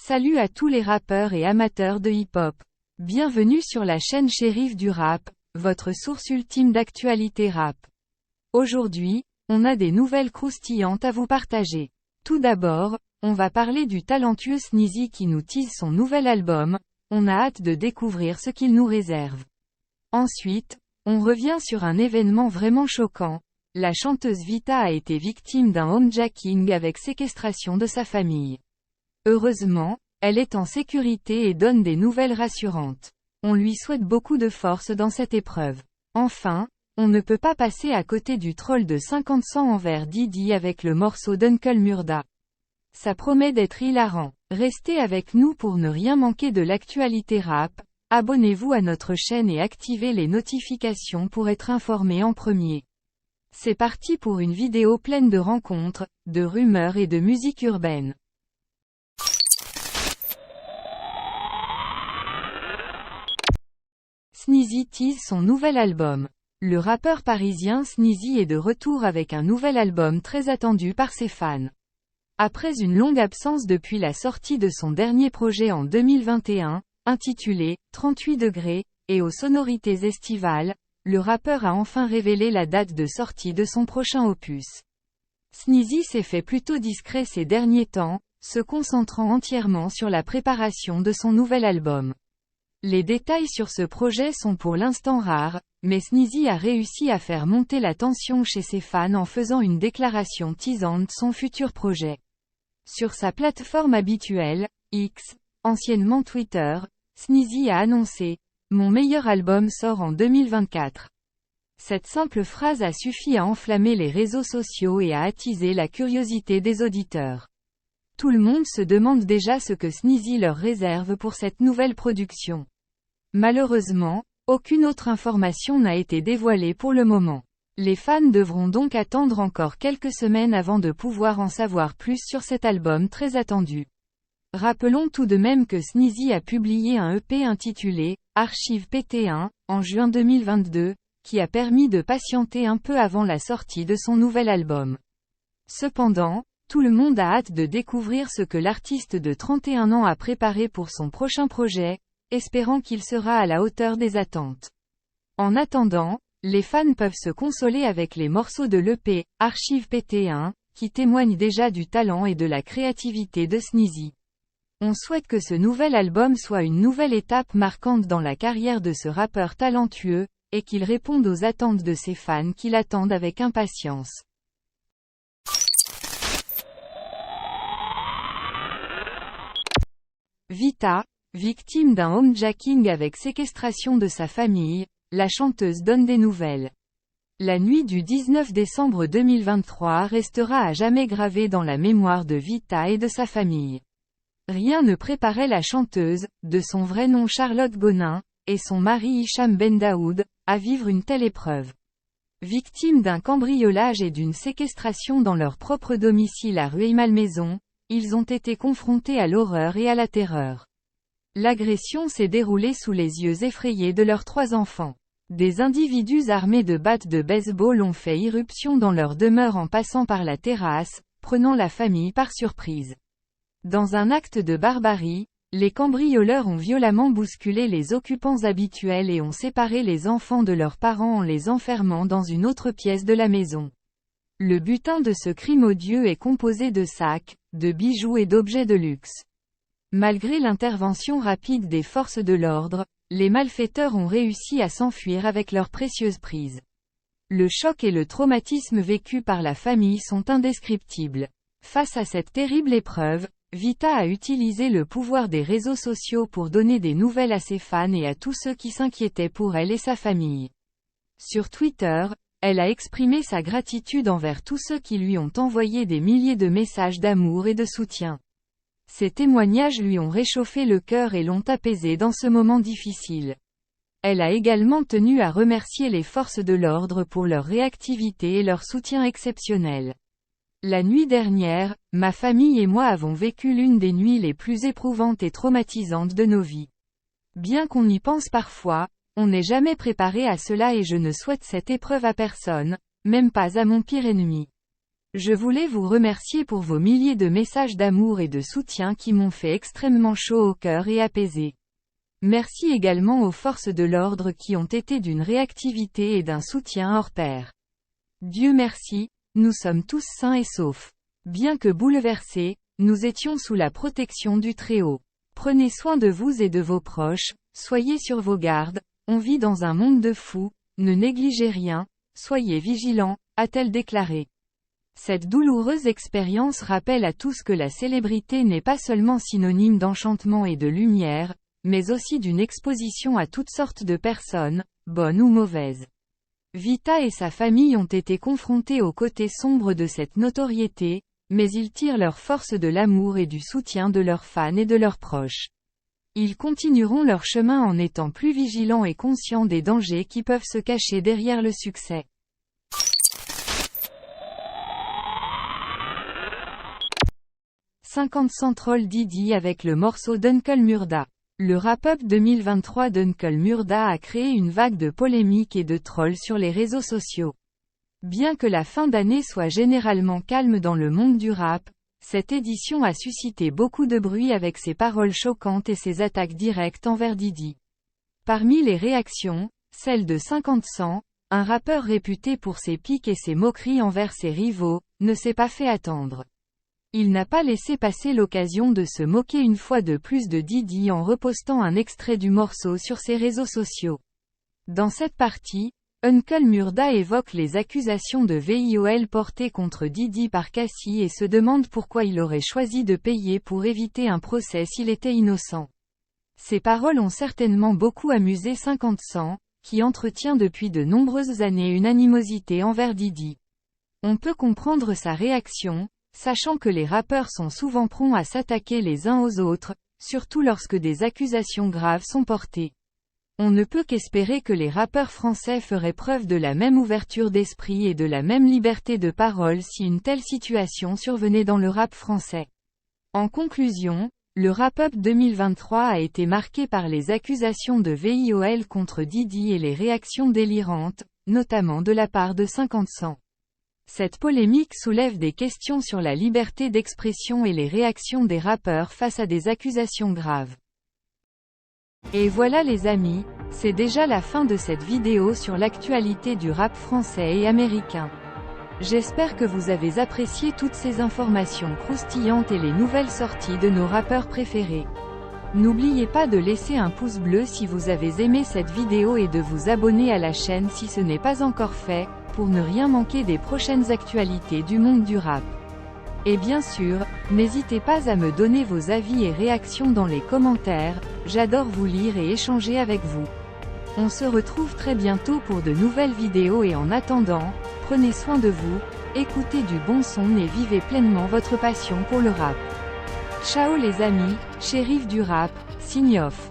Salut à tous les rappeurs et amateurs de hip-hop. Bienvenue sur la chaîne Shérif du Rap, votre source ultime d'actualité rap. Aujourd'hui, on a des nouvelles croustillantes à vous partager. Tout d'abord, on va parler du talentueux Sneezy qui nous tease son nouvel album, on a hâte de découvrir ce qu'il nous réserve. Ensuite, on revient sur un événement vraiment choquant, la chanteuse Vita a été victime d'un homejacking avec séquestration de sa famille. Heureusement, elle est en sécurité et donne des nouvelles rassurantes. On lui souhaite beaucoup de force dans cette épreuve. Enfin, on ne peut pas passer à côté du troll de 50 Cent envers Diddy avec le morceau d'Uncle Murda. Ça promet d'être hilarant. Restez avec nous pour ne rien manquer de l'actualité rap, abonnez-vous à notre chaîne et activez les notifications pour être informé en premier. C'est parti pour une vidéo pleine de rencontres, de rumeurs et de musique urbaine. Sneezy tease son nouvel album. Le rappeur parisien Sneezy est de retour avec un nouvel album très attendu par ses fans. Après une longue absence depuis la sortie de son dernier projet en 2021, intitulé « 38 degrés » et aux sonorités estivales, le rappeur a enfin révélé la date de sortie de son prochain opus. Sneezy s'est fait plutôt discret ces derniers temps, se concentrant entièrement sur la préparation de son nouvel album. Les détails sur ce projet sont pour l'instant rares, mais Sneezy a réussi à faire monter la tension chez ses fans en faisant une déclaration teasant son futur projet. Sur sa plateforme habituelle, X, anciennement Twitter, Sneezy a annoncé « Mon meilleur album sort en 2024 ». Cette simple phrase a suffi à enflammer les réseaux sociaux et à attiser la curiosité des auditeurs. Tout le monde se demande déjà ce que Sneezy leur réserve pour cette nouvelle production. Malheureusement, aucune autre information n'a été dévoilée pour le moment. Les fans devront donc attendre encore quelques semaines avant de pouvoir en savoir plus sur cet album très attendu. Rappelons tout de même que Sneezy a publié un EP intitulé « Archive PT1 » en juin 2022, qui a permis de patienter un peu avant la sortie de son nouvel album. Cependant, tout le monde a hâte de découvrir ce que l'artiste de 31 ans a préparé pour son prochain projet, espérant qu'il sera à la hauteur des attentes. En attendant, les fans peuvent se consoler avec les morceaux de l'EP, Archive PT1, qui témoignent déjà du talent et de la créativité de Sneezy. On souhaite que ce nouvel album soit une nouvelle étape marquante dans la carrière de ce rappeur talentueux, et qu'il réponde aux attentes de ses fans qui l'attendent avec impatience. Vita, victime d'un homejacking avec séquestration de sa famille, la chanteuse donne des nouvelles. La nuit du 19 décembre 2023 restera à jamais gravée dans la mémoire de Vita et de sa famille. Rien ne préparait la chanteuse, de son vrai nom Charlotte Gonin, et son mari Hicham Bendaoud, à vivre une telle épreuve. Victimes d'un cambriolage et d'une séquestration dans leur propre domicile à Rueil-Malmaison, ils ont été confrontés à l'horreur et à la terreur. L'agression s'est déroulée sous les yeux effrayés de leurs 3 enfants. Des individus armés de battes de baseball ont fait irruption dans leur demeure en passant par la terrasse, prenant la famille par surprise. Dans un acte de barbarie, les cambrioleurs ont violemment bousculé les occupants habituels et ont séparé les enfants de leurs parents en les enfermant dans une autre pièce de la maison. Le butin de ce crime odieux est composé de sacs, de bijoux et d'objets de luxe. Malgré l'intervention rapide des forces de l'ordre, les malfaiteurs ont réussi à s'enfuir avec leurs précieuses prises. Le choc et le traumatisme vécus par la famille sont indescriptibles. Face à cette terrible épreuve, Vita a utilisé le pouvoir des réseaux sociaux pour donner des nouvelles à ses fans et à tous ceux qui s'inquiétaient pour elle et sa famille. Sur Twitter, elle a exprimé sa gratitude envers tous ceux qui lui ont envoyé des milliers de messages d'amour et de soutien. Ces témoignages lui ont réchauffé le cœur et l'ont apaisé dans ce moment difficile. Elle a également tenu à remercier les forces de l'ordre pour leur réactivité et leur soutien exceptionnel. La nuit dernière, ma famille et moi avons vécu l'une des nuits les plus éprouvantes et traumatisantes de nos vies. Bien qu'on y pense parfois, on n'est jamais préparé à cela et je ne souhaite cette épreuve à personne, même pas à mon pire ennemi. Je voulais vous remercier pour vos milliers de messages d'amour et de soutien qui m'ont fait extrêmement chaud au cœur et apaisé. Merci également aux forces de l'ordre qui ont été d'une réactivité et d'un soutien hors pair. Dieu merci, nous sommes tous sains et saufs. Bien que bouleversés, nous étions sous la protection du Très-Haut. Prenez soin de vous et de vos proches, soyez sur vos gardes, on vit dans un monde de fous, ne négligez rien, soyez vigilants, a-t-elle déclaré. Cette douloureuse expérience rappelle à tous que la célébrité n'est pas seulement synonyme d'enchantement et de lumière, mais aussi d'une exposition à toutes sortes de personnes, bonnes ou mauvaises. Vita et sa famille ont été confrontés au côté sombre de cette notoriété, mais ils tirent leur force de l'amour et du soutien de leurs fans et de leurs proches. Ils continueront leur chemin en étant plus vigilants et conscients des dangers qui peuvent se cacher derrière le succès. 50 troll Diddy avec le morceau d'Uncle Murda. Le Wrap-Up 2023 d'Uncle Murda a créé une vague de polémiques et de trolls sur les réseaux sociaux. Bien que la fin d'année soit généralement calme dans le monde du rap, cette édition a suscité beaucoup de bruit avec ses paroles choquantes et ses attaques directes envers Diddy. Parmi les réactions, celle de 50 Cent, un rappeur réputé pour ses piques et ses moqueries envers ses rivaux, ne s'est pas fait attendre. Il n'a pas laissé passer l'occasion de se moquer une fois de plus de Diddy en repostant un extrait du morceau sur ses réseaux sociaux. Dans cette partie, Uncle Murda évoque les accusations de viol portées contre Diddy par Cassie et se demande pourquoi il aurait choisi de payer pour éviter un procès s'il était innocent. Ces paroles ont certainement beaucoup amusé 50 Cent, qui entretient depuis de nombreuses années une animosité envers Diddy. On peut comprendre sa réaction, sachant que les rappeurs sont souvent prompts à s'attaquer les uns aux autres, surtout lorsque des accusations graves sont portées. On ne peut qu'espérer que les rappeurs français feraient preuve de la même ouverture d'esprit et de la même liberté de parole si une telle situation survenait dans le rap français. En conclusion, le Wrap-Up 2023 a été marqué par les accusations de viol contre Diddy et les réactions délirantes, notamment de la part de 50 Cent. Cette polémique soulève des questions sur la liberté d'expression et les réactions des rappeurs face à des accusations graves. Et voilà les amis, c'est déjà la fin de cette vidéo sur l'actualité du rap français et américain. J'espère que vous avez apprécié toutes ces informations croustillantes et les nouvelles sorties de nos rappeurs préférés. N'oubliez pas de laisser un pouce bleu si vous avez aimé cette vidéo et de vous abonner à la chaîne si ce n'est pas encore fait, pour ne rien manquer des prochaines actualités du monde du rap. Et bien sûr, n'hésitez pas à me donner vos avis et réactions dans les commentaires, j'adore vous lire et échanger avec vous. On se retrouve très bientôt pour de nouvelles vidéos et en attendant, prenez soin de vous, écoutez du bon son et vivez pleinement votre passion pour le rap. Ciao les amis, shérif du rap, sign off.